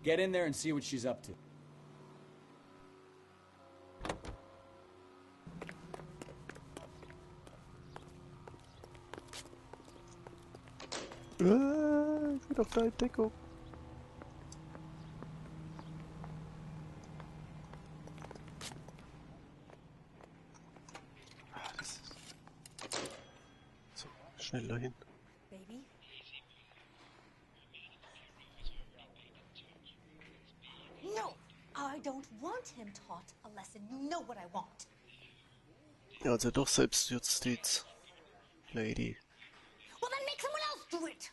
Get in there and see what she's up to. Ich bin auf der Entdeckung. So, schnell dahin. Baby? No! I don't want him taught a lesson. You know what I want. Ja, also doch Selbstjustuz. Lady. Well, then make someone else do it!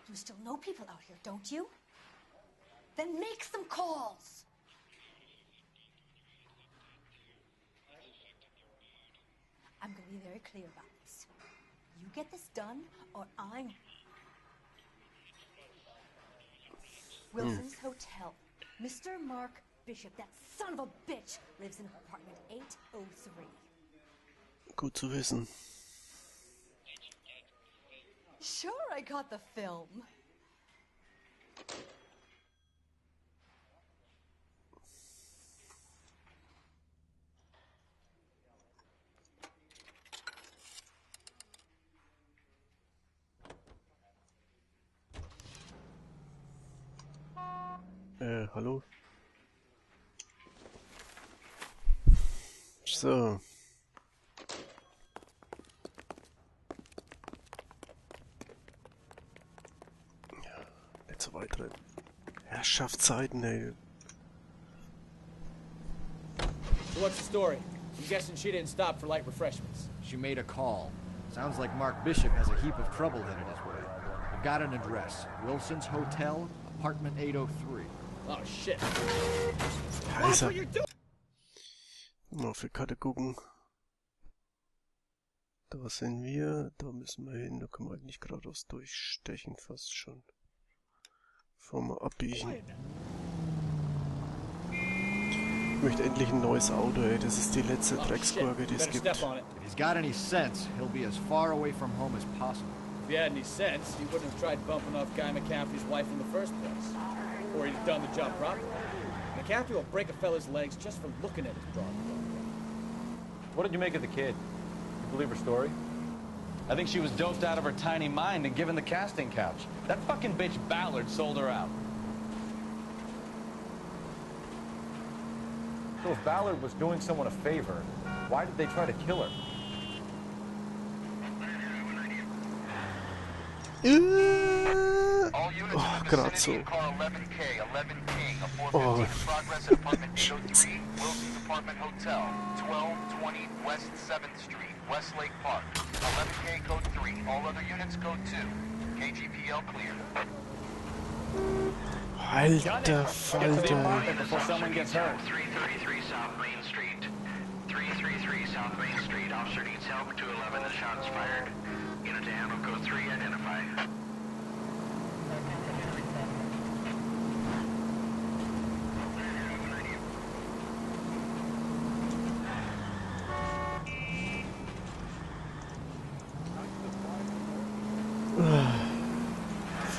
You still know people out here, don't you? Then make some calls! I'm gonna be very clear about this. You get this done, or I'm... Wilson's Hotel. Mr. Mark Bishop, that son of a bitch, lives in apartment 803. Gut zu wissen. Sure, I got the film. Hallo? So. Nicht so weit drin. Herrschaftszeiten, ey. So what's the story? I'm guessing she didn't stop for light refreshments. She made a call. Sounds like Mark Bishop has a heap of trouble headed his way. I've got an address. Wilson's Hotel, apartment 803. Oh shit. Scheiße. Mal auf die Karte gucken. Da sind wir. Da müssen wir hin. Da können wir eigentlich geradeaus durchstechen, fast schon. Bevor wir abbiegen. Ich möchte endlich ein neues Auto, ey. Das ist die letzte Drecksgurke, die es gibt. If he's got any sense, he'll be as far away from home as possible. If he had any sense, he wouldn't have tried bumping off Guy McCaffrey's wife in the first place. Or he'd have done the job properly. McCaffrey will break a fella's legs just for looking at his broad. What did you make of the kid? You believe her story? I think she was doped out of her tiny mind and given the casting couch. That fucking bitch Ballard sold her out. So if Ballard was doing someone a favor, why did they try to kill her? Oh, gerade so. Oh. Apartment Hotel, 1220 West 7th Street, Westlake Park. 11K code 3. All other units code 2. KGPL clear. Alter Falter. Before someone gets hurt. 333 South Main Street. 333 South Main Street. Officer needs help. 211. The shots fired. Unit to handle code 3. Identify.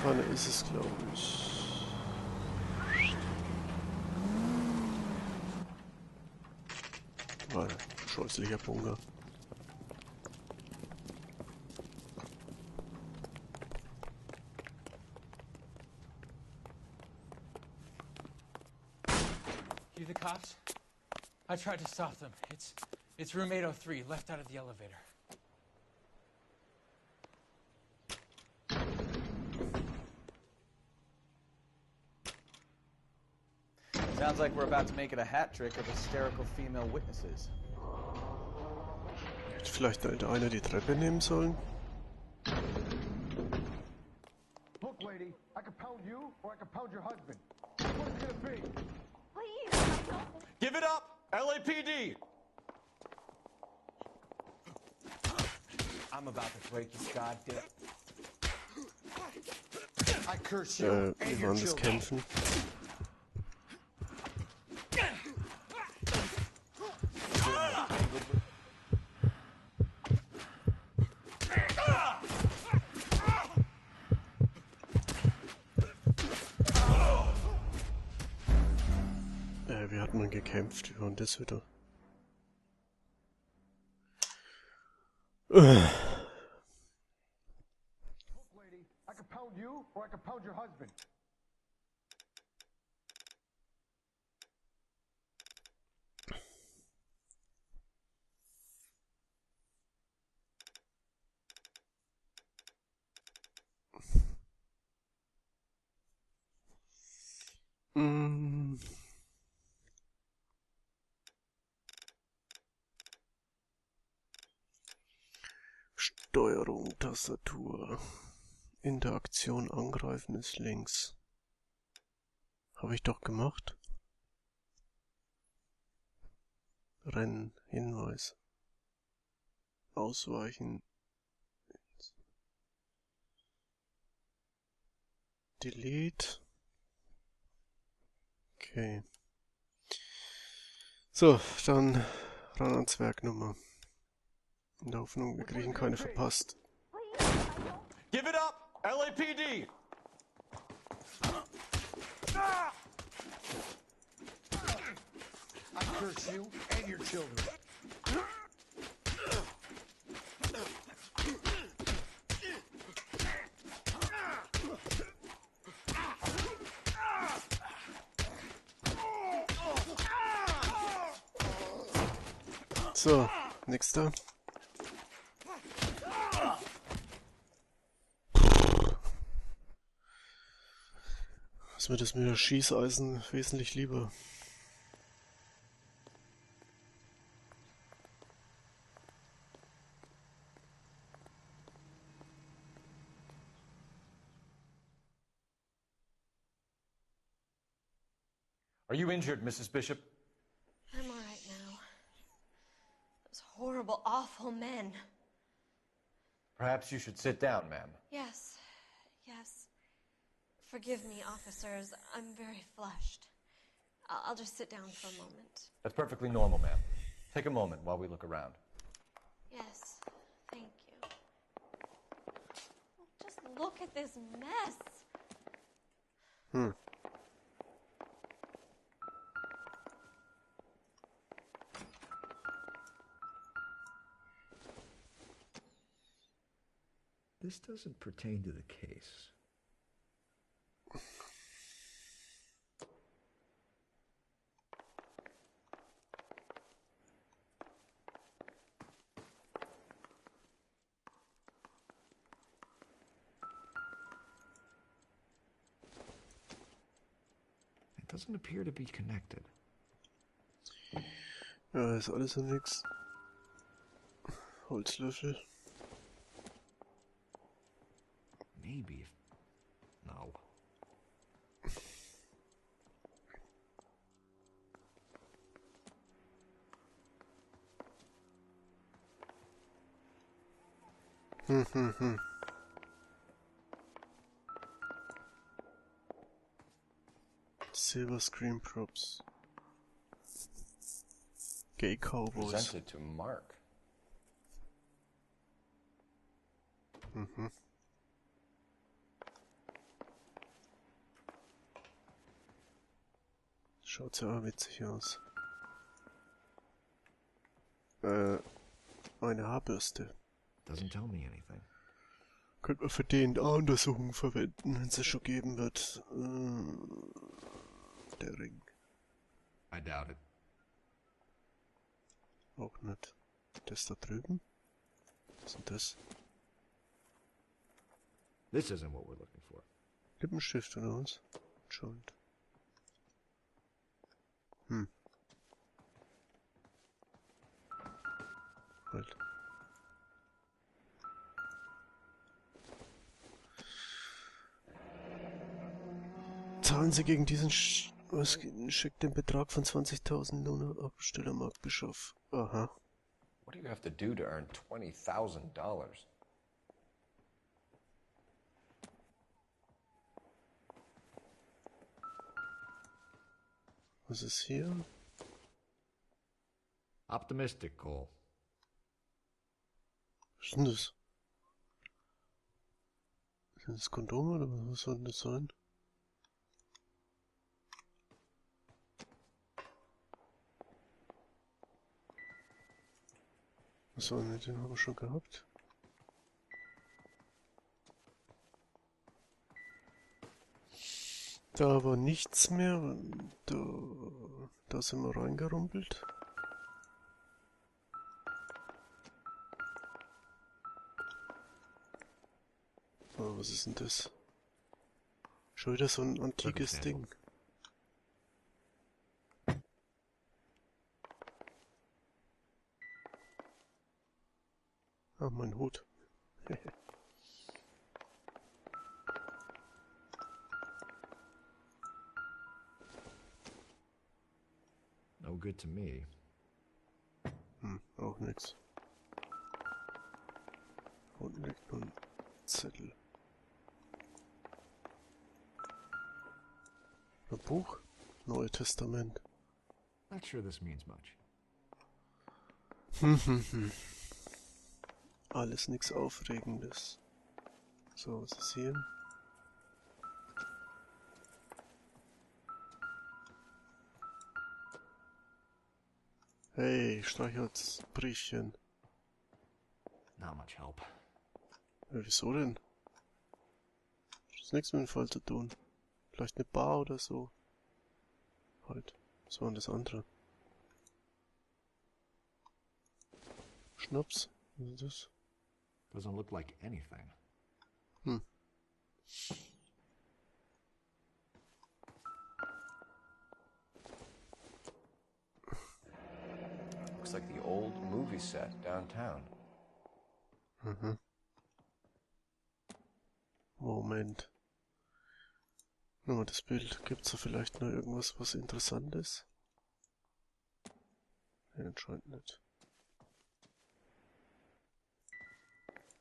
Vorne ist es, glaube ich. War ein scheußlicher Bunker. You the cops? I tried to stop them. It's room 803, left out of the elevator. Sounds like we're about to make it a hat trick of hysterical female witnesses. Hätte vielleicht einer die Treppe nehmen sollen? Look, lady, I could pound you or I could pound your husband. What's it gonna be? Please, Give it up! LAPD! I'm about to break this goddamn... I curse you and Wir your waren das children. Kämpfen. gekämpft. Wie war denn das wieder? Look, lady, I can pound you or I can pound your husband. Mm. Steuerung, Tastatur. Interaktion, angreifen ist links. Habe ich doch gemacht. Rennen, Hinweis. Ausweichen. Delete. Okay. So, dann ran ans Werknummer. In der Hoffnung, wir kriegen keine verpasst. Give it up! LAPD! I curse you and your children. So, nächster. Ist mir das mit der Schießeisen wesentlich lieber. Are you injured, Mrs. Bishop? I'm all right now. Those horrible, awful men. Perhaps you should sit down, ma'am. Yes, yes. Forgive me, officers. I'm very flushed. I'll just sit down for a moment. That's perfectly normal, ma'am. Take a moment while we look around. Yes, thank you. Oh, just look at this mess. This doesn't pertain to the case. It doesn't appear to be connected. Ja, ist alles und nix. Holzlöffel. Maybe if... No. Silver screen props. Gay Cowboys. Presented to Mark. Schaut ja witzig aus. Eine Haarbürste. Doesn't tell me anything. Könnte man für DNA-Untersuchungen verwenden, wenn es schon geben wird. Der Ring. I doubt it. Auch nicht. Das da drüben? Was ist denn das? This isn't what we're looking for. Lippenstift oder was? Joint. Halt. Zahlen Sie gegen diesen schickt den Betrag von 20.000 Lohn ab, Stellermarktbischof. Aha. What do you have to do to earn $20,000? Was ist hier? Optimistic, Cole. Was ist denn das? Sind das Kondome oder was soll denn das sein? So, ne, den haben wir schon gehabt. Da war nichts mehr. Da sind wir reingerumpelt. Oh, was ist denn das? Schon wieder so ein antikes Ding. Ah, mein Hut. No good to me. Auch nix. Unten liegt nur ein Zettel. Ein Buch? Neue Testament. Not sure this means much. Alles nichts Aufregendes. So, was ist hier? Hey, Streichholzbriefchen. Not much help. Ja, wieso denn? Das ist nichts mit dem Fall zu tun. Vielleicht eine Bar oder so. Halt. Was war denn das andere? Schnaps? Was ist das? Doesn't look like anything. Looks like the old movie set downtown. Moment. Nur das Bild. Gibt's da vielleicht noch irgendwas, was interessant ist? Ja, anscheinend nicht.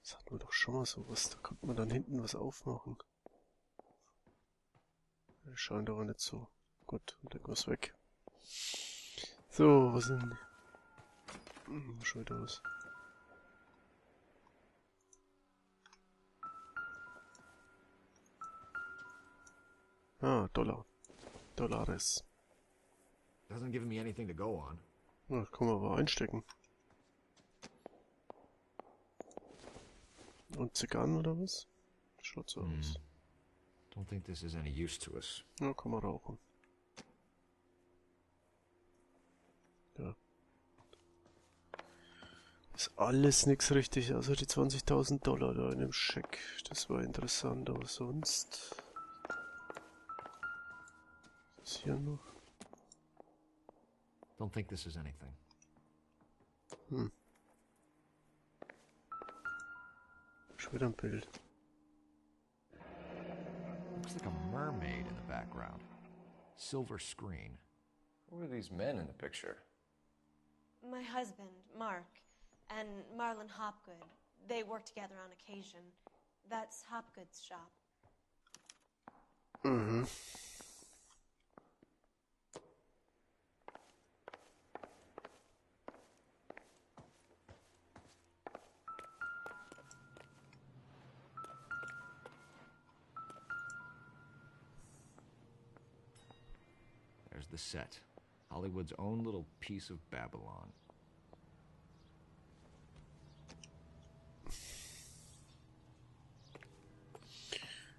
Das hatten wir doch schon mal sowas. Da konnte man dann hinten was aufmachen. Das scheint aber nicht so. Gut, und irgendwas weg. So, was sind... schon wieder was. Ah, Dollar. Dollares. Doesn't give me anything to go on. Na, kann man aber einstecken. Und Zigarren oder was? Schaut so aus. Don't think this is any use to us. Ja, kann man rauchen. Ja. Ist alles nix richtig, also die 20.000 Dollar da in dem Scheck. Das war interessant, aber sonst... Was ist hier noch? Don't think this is anything. Schon wieder ein Bild. Looks like a mermaid in the background. Silver screen. Who are these men in the picture? My husband, Mark, and Marlon Hopgood. They work together on occasion. That's Hopgood's shop. There's the set. Hollywood's own little piece of Babylon.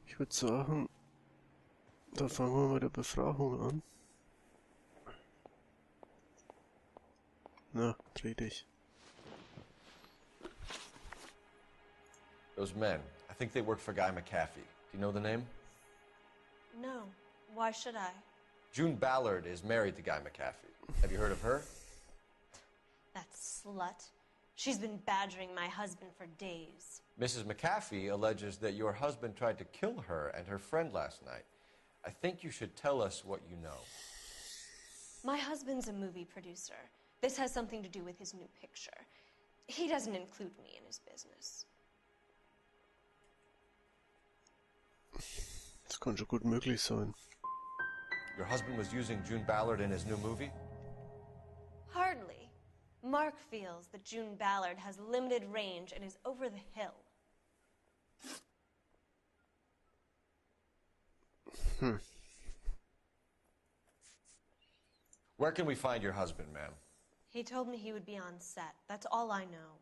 Ich würde sagen, da fangen wir mit der Befragung an. Na, dreh dich. Those men. I think they work for Guy McAfee. Do you know the name? No. Why should I? June Ballard is married to Guy McAfee. Have you heard of her? That slut. She's been badgering my husband for days. Mrs. McAfee alleges that your husband tried to kill her and her friend last night. I think you should tell us what you know. My husband's a movie producer. This has something to do with his new picture. He doesn't include me in his business. Das kann schon gut möglich sein. Your husband was using June Ballard in his new movie? Hardly. Mark feels that June Ballard has limited range and is over the hill. Where can we find your husband, ma'am? He told me he would be on set. That's all I know.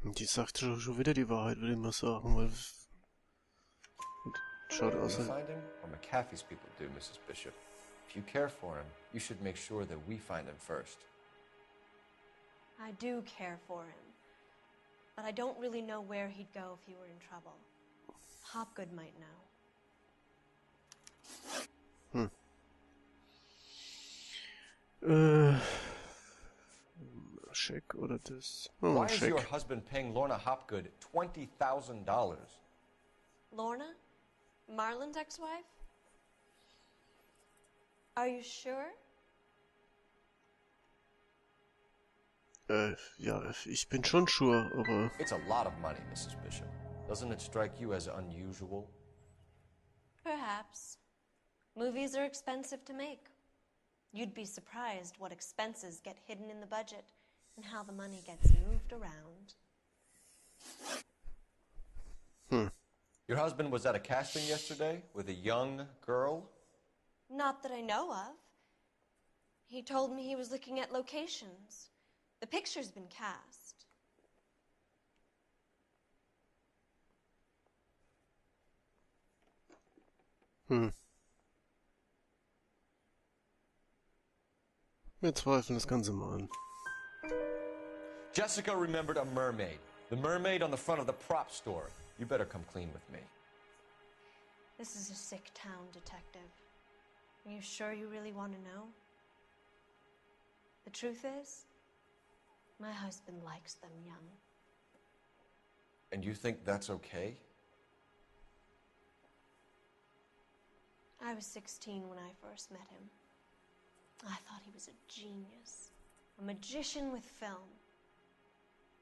Die sagt schon wieder die Wahrheit, würde ich mal sagen, weil... Schaut Do aus. you find him, or McAfee's people do, Mrs. Bishop? If you care for him, you should make sure that we find him first. I do care for him. But I don't really know where he'd go if he were in trouble. Hopgood might know. Scheck oder das? Oh, Why is your Scheck. husband paying Lorna Hopgood $20,000? Lorna? Marlon's ex-wife? Are you sure? Ja, ich bin schon sure, aber... It's a lot of money, Mrs. Bishop. Doesn't it strike you as unusual? Perhaps. Movies are expensive to make. You'd be surprised what expenses get hidden in the budget and how the money gets moved around. Your husband was at a casting yesterday with a young girl? Not that I know of. He told me he was looking at locations. The picture's been cast. Wir zweifeln das Ganze mal an. Jessica remembered a mermaid. The mermaid on the front of the prop store. You better come clean with me. This is a sick town, Detective. Are you sure you really want to know? The truth is, my husband likes them young. And you think that's okay? I was 16 when I first met him. I thought he was a genius, a magician with film.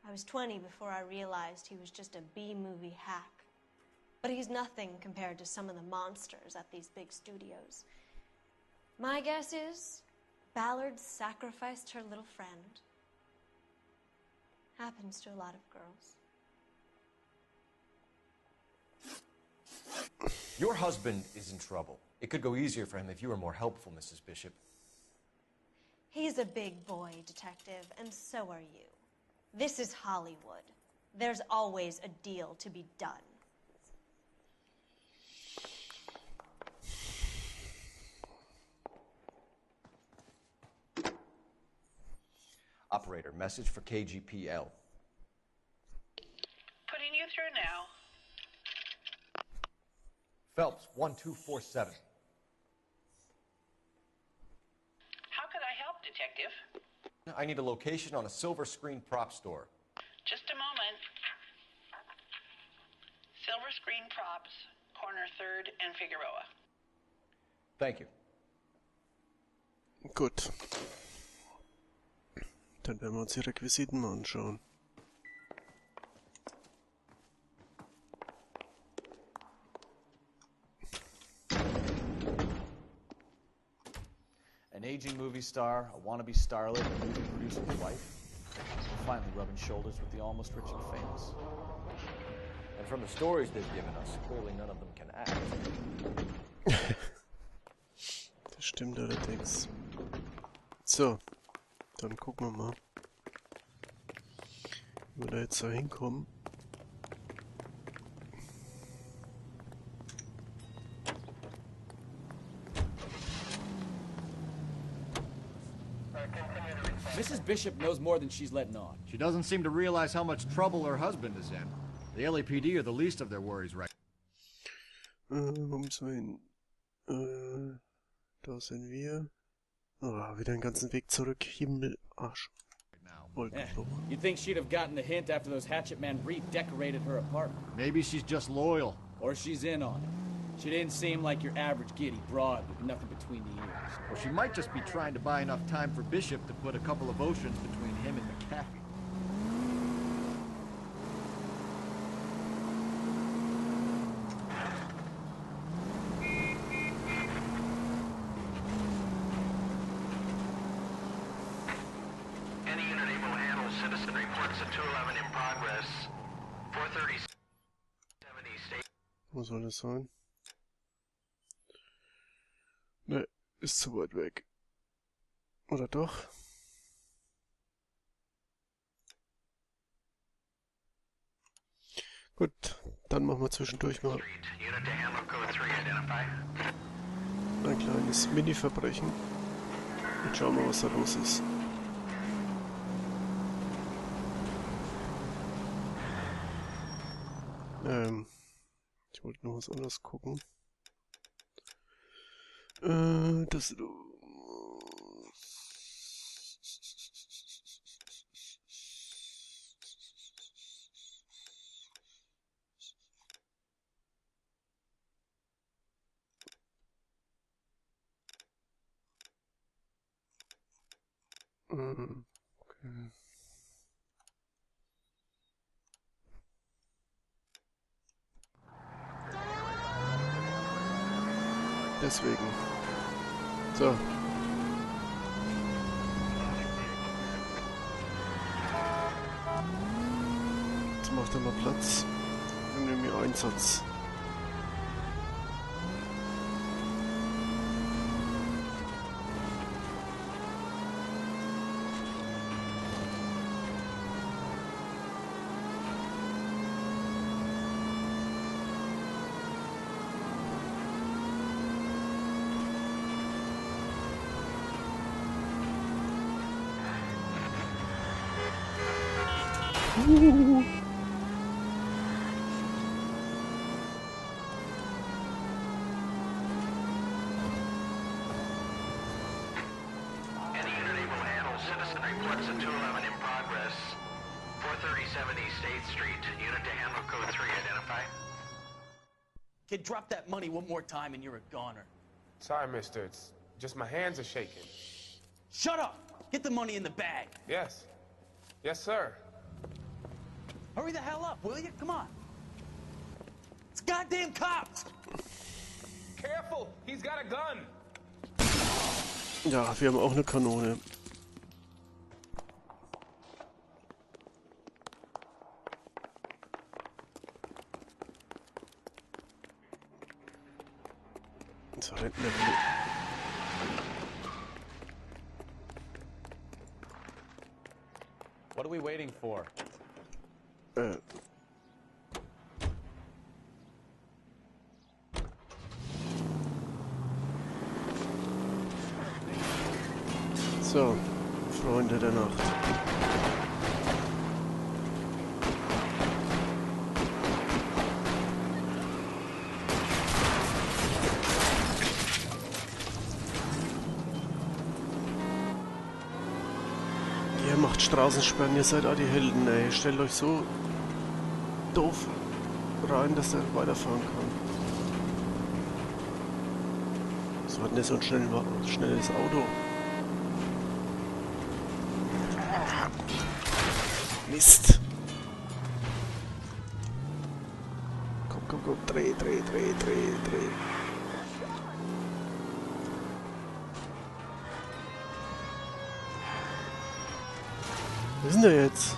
I was 20 before I realized he was just a B-movie hack. But he's nothing compared to some of the monsters at these big studios. My guess is Ballard sacrificed her little friend. Happens to a lot of girls. Your husband is in trouble. It could go easier for him if you were more helpful, Mrs. Bishop. He's a big boy, Detective, and so are you. This is Hollywood. There's always a deal to be done. Operator, message for KGPL. Putting you through now. Phelps, 1247. How could I help, Detective? I need a location on a silver screen prop store. Just a moment. Silver Screen Props, corner 3rd and Figueroa. Thank you. Gut. Dann werden wir uns die Requisiten mal anschauen. An aging movie star, a wannabe starlet, a movie producer's wife, finally rubbing shoulders with the almost rich and famous. And from the stories they've given us, clearly none of them can act. Das stimmt allerdings. So, dann gucken wir mal, wie wir da jetzt da hinkommen. Mrs. Bishop knows more than she's letting on. She doesn't seem to realize how much trouble her husband is in. The LAPD are the least of their worries right Wo müssen wir hin? Da sind wir. Ah, wieder den ganzen Weg zurück. Himmel, Arsch. Wolkenbruch. You'd think she'd have gotten the hint after those hatchet men redecorated her apartment. Maybe she's just loyal. Or she's in on it. She didn't seem like your average giddy broad with nothing between the ears. Or she might just be trying to buy enough time for Bishop to put a couple of oceans between him and McAfee. Any unit able to handle citizen reports at 211 in progress. 430 70 state. Wo soll das sein? Ne, Ist zu weit weg. Oder doch? Gut, dann machen wir zwischendurch mal ein kleines Mini-Verbrechen und schauen mal, was da los ist. Ich wollte noch was anderes gucken. Das... Okay. Deswegen. So. Jetzt macht er mal Platz. Wir nehmen hier Einsatz. Kid, drop that money one more time and you're a goner. Sorry, mister. It's just my hands are shaking. Shut up! Get the money in the bag. Yes. Yes, sir. Hurry the hell up, will you? Come on. It's goddamn cops! Careful! He's got a gun! Ja, wir haben auch eine Kanone. So, hinten What are we waiting for? So, Freunde der Nacht. Ihr macht Straßensperren, ihr seid auch die Helden, ey. Stellt euch so doof rein, dass er weiterfahren kann. Was war denn das so ein schnelles Auto? Mist! Komm, komm, komm, dreh. Was ist denn der jetzt?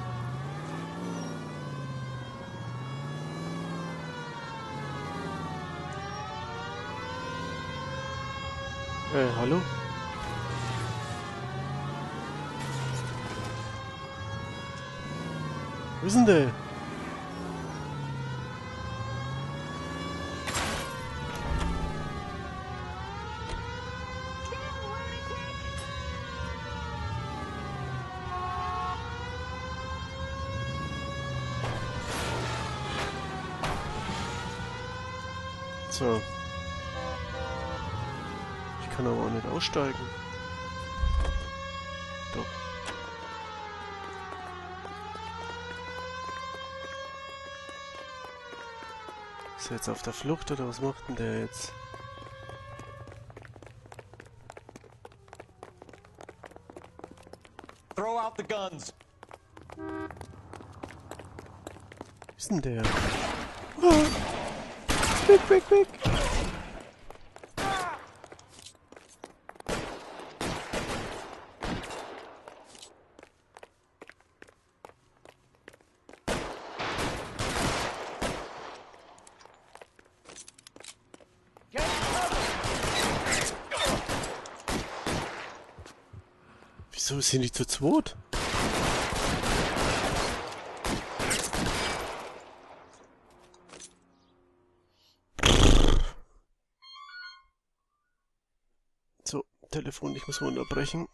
Hallo? Wo ist denn der? So. Ich kann aber auch nicht aussteigen. Doch. Ist er jetzt auf der Flucht oder was macht denn der jetzt? Throw out the guns. Wo ist denn der? Oh. Weg. Wieso sind die zu zweit? So, Telefon, ich muss mal unterbrechen.